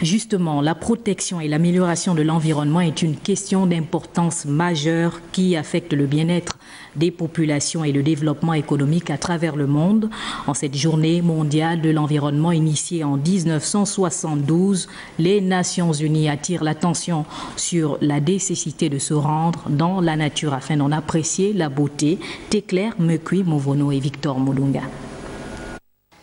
Justement, la protection et l'amélioration de l'environnement est une question d'importance majeure qui affecte le bien-être des populations et le développement économique à travers le monde. En cette journée mondiale de l'environnement initiée en 1972, les Nations Unies attirent l'attention sur la nécessité de se rendre dans la nature afin d'en apprécier la beauté. Téclair Mekui Movono et Victor Mulunga.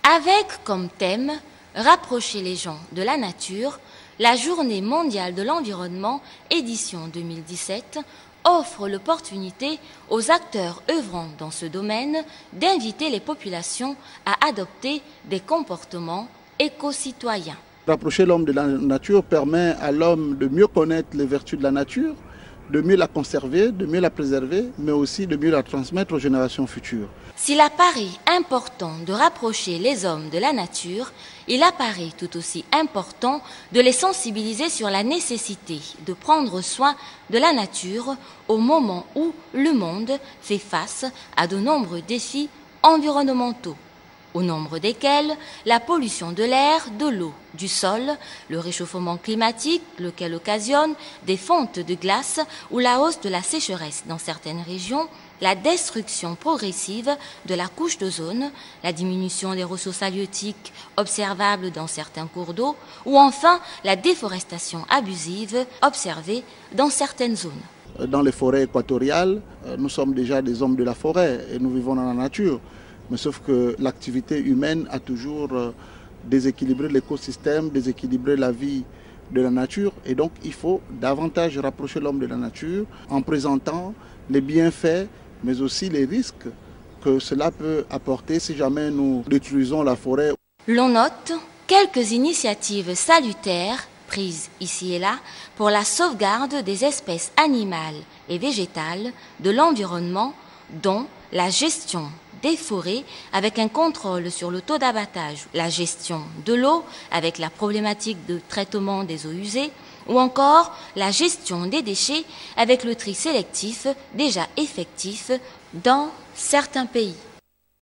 Avec comme thème rapprocher les gens de la nature, la Journée mondiale de l'environnement, édition 2017, offre l'opportunité aux acteurs œuvrant dans ce domaine d'inviter les populations à adopter des comportements éco-citoyens. Rapprocher l'homme de la nature permet à l'homme de mieux connaître les vertus de la nature, de mieux la conserver, de mieux la préserver, mais aussi de mieux la transmettre aux générations futures. S'il apparaît important de rapprocher les hommes de la nature, il apparaît tout aussi important de les sensibiliser sur la nécessité de prendre soin de la nature au moment où le monde fait face à de nombreux défis environnementaux, au nombre desquels la pollution de l'air, de l'eau, du sol, le réchauffement climatique, lequel occasionne des fontes de glace ou la hausse de la sécheresse dans certaines régions, la destruction progressive de la couche d'ozone, la diminution des ressources halieutiques observables dans certains cours d'eau, ou enfin la déforestation abusive observée dans certaines zones. Dans les forêts équatoriales, nous sommes déjà des hommes de la forêt et nous vivons dans la nature. Mais sauf que l'activité humaine a toujours déséquilibré l'écosystème, déséquilibré la vie de la nature. Et donc il faut davantage rapprocher l'homme de la nature en présentant les bienfaits, mais aussi les risques que cela peut apporter si jamais nous détruisons la forêt. L'on note quelques initiatives salutaires prises ici et là pour la sauvegarde des espèces animales et végétales de l'environnement, dont la gestion des forêts avec un contrôle sur le taux d'abattage, la gestion de l'eau avec la problématique de traitement des eaux usées, ou encore la gestion des déchets avec le tri sélectif déjà effectif dans certains pays.